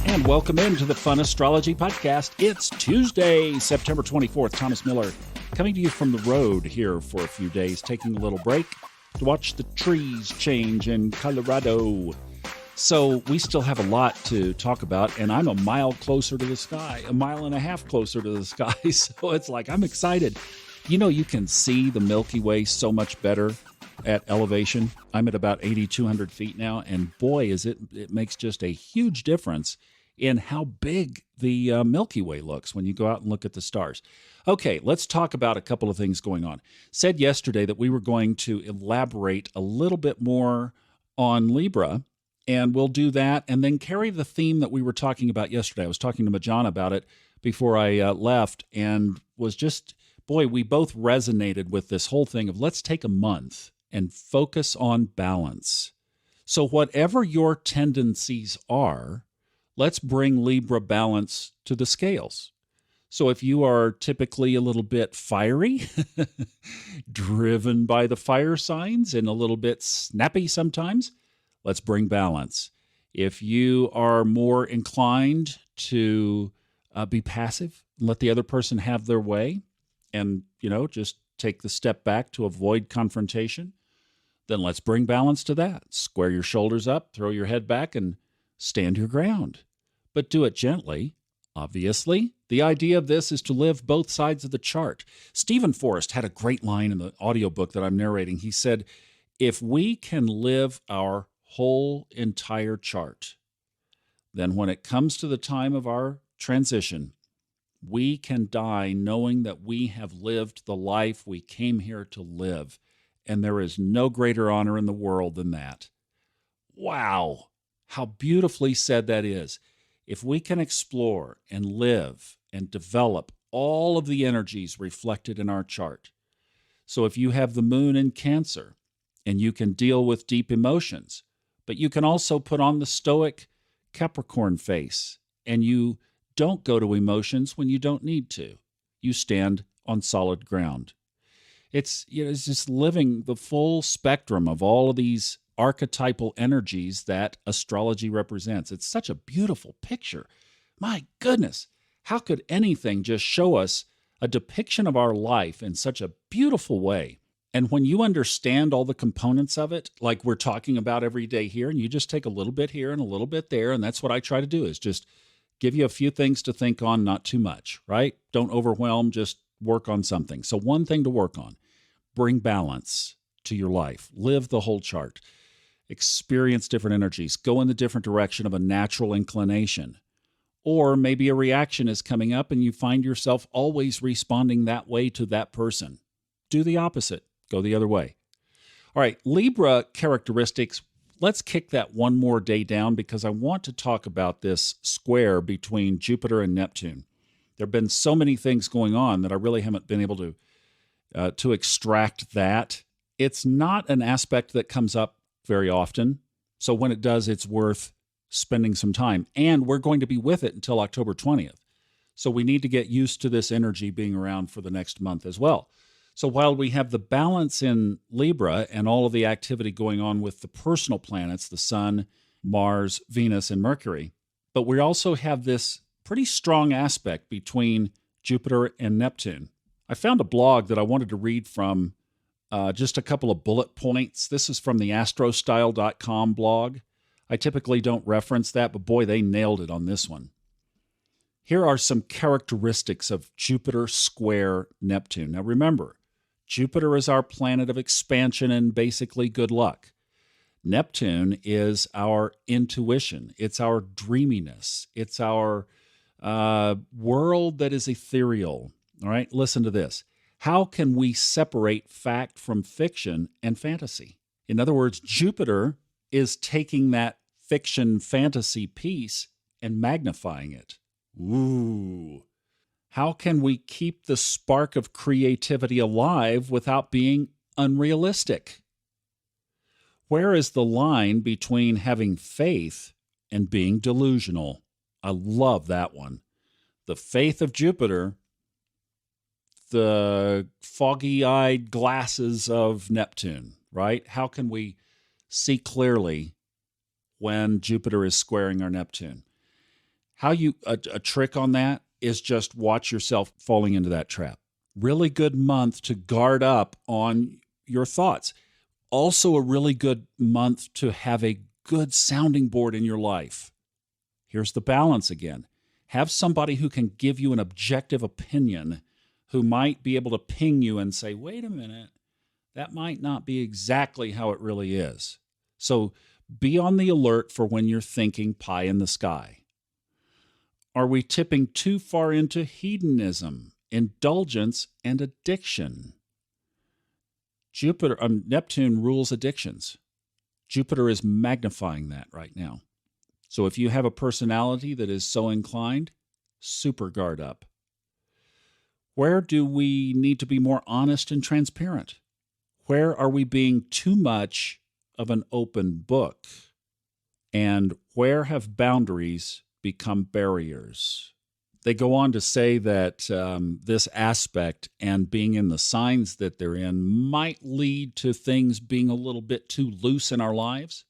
And welcome into the Fun Astrology Podcast. It's Tuesday, September 24th. Thomas Miller coming to you from the road here for a few days, taking a little break to watch the trees change in Colorado. So we still have a lot to talk about, and I'm a mile closer to the sky, a mile and a half closer to the sky. So it's like, I'm excited. You know, you can see the Milky Way so much better at elevation. I'm at about 8,200 feet now, and boy, it makes just a huge difference in how big the Milky Way looks when you go out and look at the stars. Okay, let's talk about a couple of things going on. Said yesterday that we were going to elaborate a little bit more on Libra, and we'll do that and then carry the theme that we were talking about yesterday. I was talking to Majana about it before I left, and was just, boy, we both resonated with this whole thing of let's take a month and focus on balance. So whatever your tendencies are, let's bring Libra balance to the scales. So if you are typically a little bit fiery, driven by the fire signs, and a little bit snappy sometimes, let's bring balance. If you are more inclined to be passive, let the other person have their way, and, just take the step back to avoid confrontation, then let's bring balance to that. Square your shoulders up, throw your head back, and stand your ground. But do it gently, obviously. The idea of this is to live both sides of the chart. Stephen Forrest had a great line in the audiobook that I'm narrating. He said, if we can live our whole entire chart, then when it comes to the time of our transition, we can die knowing that we have lived the life we came here to live. And there is no greater honor in the world than that. Wow, how beautifully said that is. If we can explore and live and develop all of the energies reflected in our chart. So if you have the moon in Cancer and you can deal with deep emotions, but you can also put on the stoic Capricorn face, and you don't go to emotions when you don't need to. You stand on solid ground. It's just living the full spectrum of all of these archetypal energies that astrology represents. It's such a beautiful picture. My goodness, how could anything just show us a depiction of our life in such a beautiful way? And when you understand all the components of it, like we're talking about every day here, and you just take a little bit here and a little bit there, and that's what I try to do, is just give you a few things to think on, not too much, right? Don't overwhelm, just work on something. So one thing to work on, bring balance to your life. Live the whole chart. Experience different energies. Go in the different direction of a natural inclination. Or maybe a reaction is coming up and you find yourself always responding that way to that person. Do the opposite. Go the other way. All right, Libra characteristics. Let's kick that one more day down because I want to talk about this square between Jupiter and Neptune. There have been so many things going on that I really haven't been able to extract that. It's not an aspect that comes up very often. So when it does, it's worth spending some time. And we're going to be with it until October 20th. So we need to get used to this energy being around for the next month as well. So while we have the balance in Libra and all of the activity going on with the personal planets, the Sun, Mars, Venus, and Mercury, but we also have this pretty strong aspect between Jupiter and Neptune. I found a blog that I wanted to read from, just a couple of bullet points. This is from the astrostyle.com blog. I typically don't reference that, but boy, they nailed it on this one. Here are some characteristics of Jupiter square Neptune. Now remember, Jupiter is our planet of expansion and basically good luck. Neptune is our intuition. It's our dreaminess. It's our world that is ethereal. All right, listen to this. How can we separate fact from fiction and fantasy? In other words, Jupiter is taking that fiction fantasy piece and magnifying it. Ooh. How can we keep the spark of creativity alive without being unrealistic? Where is the line between having faith and being delusional? I love that one. The faith of Jupiter, the foggy-eyed glasses of Neptune, right? How can we see clearly when Jupiter is squaring our Neptune? A trick on that is just watch yourself falling into that trap. Really good month to guard up on your thoughts. Also a really good month to have a good sounding board in your life. Here's the balance again. Have somebody who can give you an objective opinion, who might be able to ping you and say, wait a minute, that might not be exactly how it really is. So be on the alert for when you're thinking pie in the sky. Are we tipping too far into hedonism, indulgence, and addiction? Neptune rules addictions. Jupiter is magnifying that right now. So if you have a personality that is so inclined, super guard up. Where do we need to be more honest and transparent? Where are we being too much of an open book? And where have boundaries become barriers? They go on to say that this aspect and being in the signs that they're in might lead to things being a little bit too loose in our lives,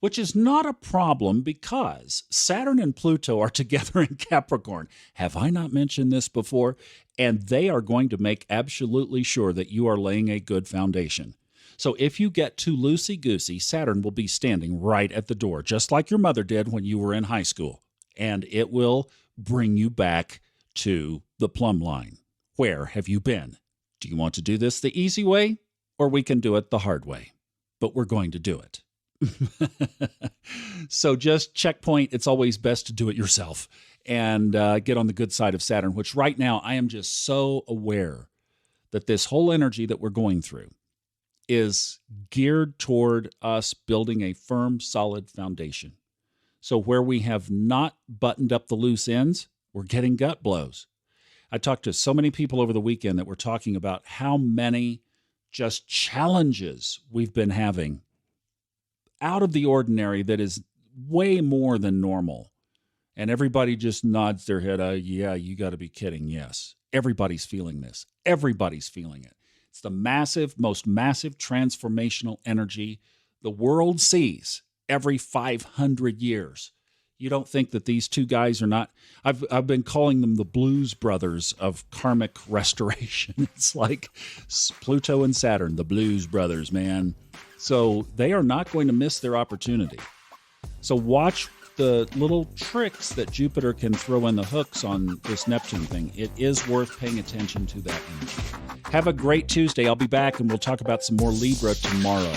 which is not a problem because Saturn and Pluto are together in Capricorn. Have I not mentioned this before? And they are going to make absolutely sure that you are laying a good foundation. So if you get too loosey-goosey, Saturn will be standing right at the door, just like your mother did when you were in high school. And it will bring you back to the plumb line. Where have you been? Do you want to do this the easy way? Or we can do it the hard way. But we're going to do it. So just checkpoint. It's always best to do it yourself and get on the good side of Saturn, which right now I am just so aware that this whole energy that we're going through is geared toward us building a firm, solid foundation. So where we have not buttoned up the loose ends, we're getting gut blows. I talked to so many people over the weekend that were talking about how many just challenges we've been having out of the ordinary that is way more than normal. And everybody just nods their head, yeah, you got to be kidding. Yes, everybody's feeling this. Everybody's feeling it. It's the most massive transformational energy the world sees every 500 years. You don't think that these two guys are not... I've been calling them the Blues Brothers of karmic restoration. It's like Pluto and Saturn, the Blues Brothers, man. So they are not going to miss their opportunity. So watch the little tricks that Jupiter can throw in the hooks on this Neptune thing. It is worth paying attention to that energy. Have a great Tuesday. I'll be back and we'll talk about some more Libra tomorrow.